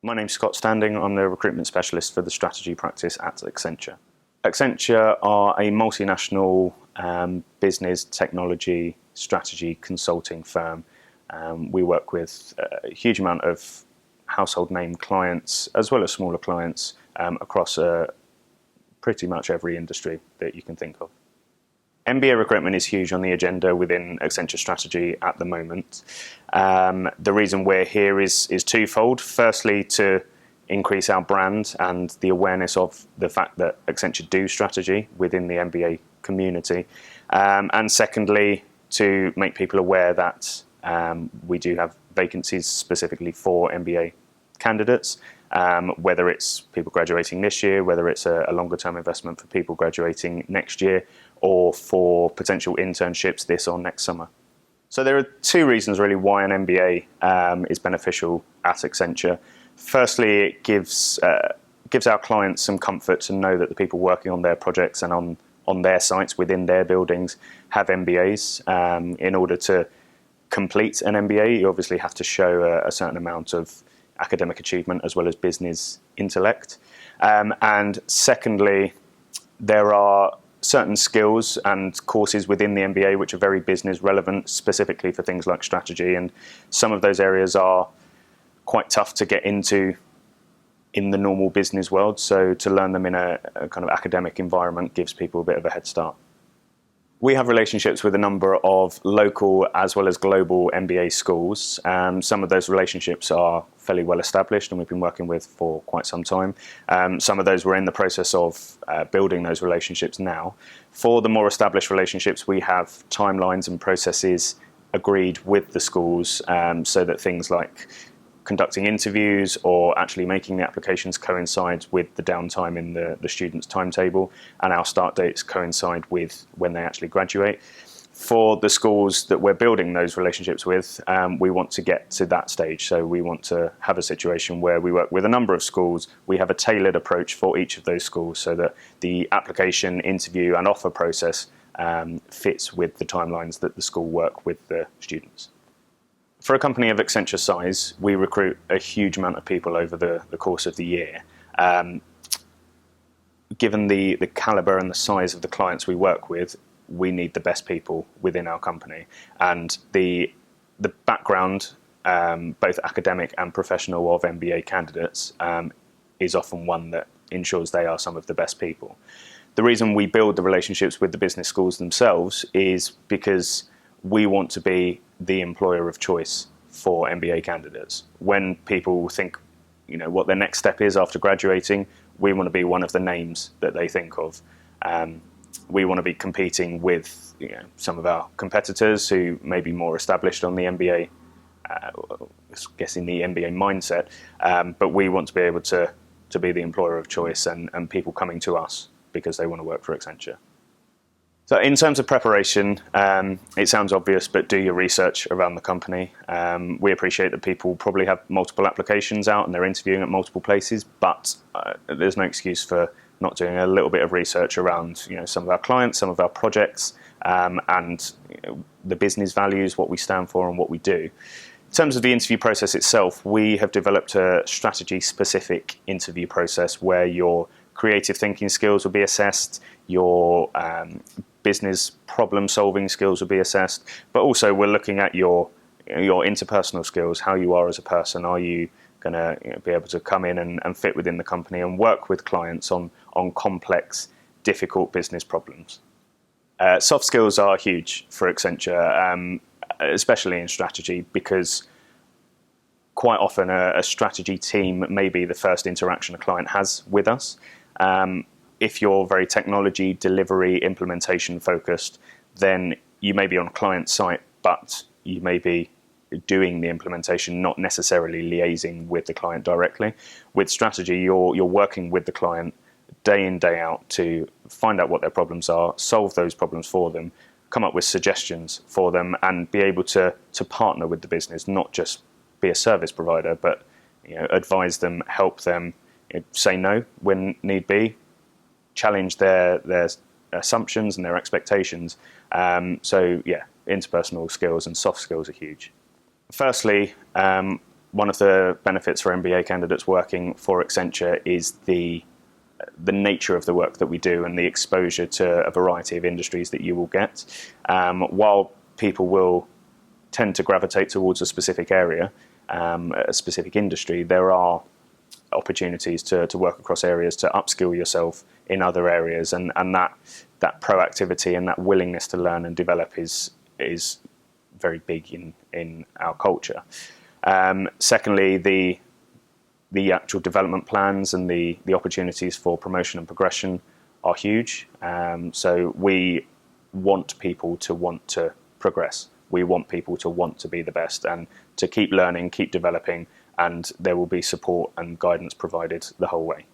My name's Scott Standing. I'm the Recruitment Specialist for the Strategy Practice at Accenture. Accenture are a multinational business technology strategy consulting firm. We work with a huge amount of household name clients as well as smaller clients across pretty much every industry that you can think of. MBA recruitment is huge on the agenda within Accenture Strategy at the moment. The reason we're here is twofold. Firstly, to increase our brand and the awareness of the fact that Accenture do strategy within the MBA community. And secondly, to make people aware that we do have vacancies specifically for MBA candidates, whether it's people graduating this year, whether it's a longer term investment for people graduating next year, or for potential internships this or next summer. So there are two reasons really why an MBA is beneficial at Accenture. Firstly, it gives our clients some comfort to know that the people working on their projects and on their sites within their buildings have MBAs. In order to complete an MBA, you obviously have to show a certain amount of academic achievement as well as business intellect. And secondly, there are certain skills and courses within the MBA which are very business relevant, specifically for things like strategy, and some of those areas are quite tough to get into in the normal business world, so to learn them in a kind of academic environment gives people a bit of a head start. We have relationships with a number of local as well as global MBA schools. Some of those relationships are fairly well established and we've been working with for quite some time. Some of those we're in the process of building those relationships now. For the more established relationships, we have timelines and processes agreed with the schools so that things like conducting interviews or actually making the applications coincide with the downtime in the student's timetable, and our start dates coincide with when they actually graduate. For the schools that we're building those relationships with, we want to get to that stage. So we want to have a situation where we work with a number of schools. We have a tailored approach for each of those schools so that the application, interview and offer process fits with the timelines that the school work with the students. For a company of Accenture size, we recruit a huge amount of people over the course of the year. Given the caliber and the size of the clients we work with, we need the best people within our company. And the background, both academic and professional, of MBA candidates is often one that ensures they are some of the best people. The reason we build the relationships with the business schools themselves is because we want to be the employer of choice for MBA candidates. When people think, what their next step is after graduating, we want to be one of the names that they think of. We want to be competing with some of our competitors who may be more established on the MBA, guessing the MBA mindset, but we want to be able to be the employer of choice and people coming to us because they want to work for Accenture. So in terms of preparation, it sounds obvious, but do your research around the company. We appreciate that people probably have multiple applications out and they're interviewing at multiple places, but there's no excuse for not doing a little bit of research around some of our clients, some of our projects, and the business values, what we stand for and what we do. In terms of the interview process itself, we have developed a strategy-specific interview process where your creative thinking skills will be assessed, your business problem-solving skills will be assessed, but also we're looking at your interpersonal skills, how you are as a person. Are you going to be able to come in and fit within the company and work with clients on complex, difficult business problems? Soft skills are huge for Accenture, especially in strategy, because quite often a strategy team may be the first interaction a client has with us. If you're very technology, delivery, implementation focused, then you may be on client site, but you may be doing the implementation, not necessarily liaising with the client directly. With strategy, you're working with the client day in, day out to find out what their problems are, solve those problems for them, come up with suggestions for them, and be able to partner with the business, not just be a service provider, but advise them, help them, say no when need be, challenge their assumptions and their expectations. So yeah, interpersonal skills and soft skills are huge. Firstly, one of the benefits for MBA candidates working for Accenture is the nature of the work that we do and the exposure to a variety of industries that you will get. While people will tend to gravitate towards a specific area, a specific industry, there are opportunities to work across areas, to upskill yourself in other areas, and that proactivity and that willingness to learn and develop is very big in our culture. Secondly, the actual development plans and the opportunities for promotion and progression are huge. So we want people to want to progress. We want people to want to be the best and to keep learning, keep developing, and there will be support and guidance provided the whole way.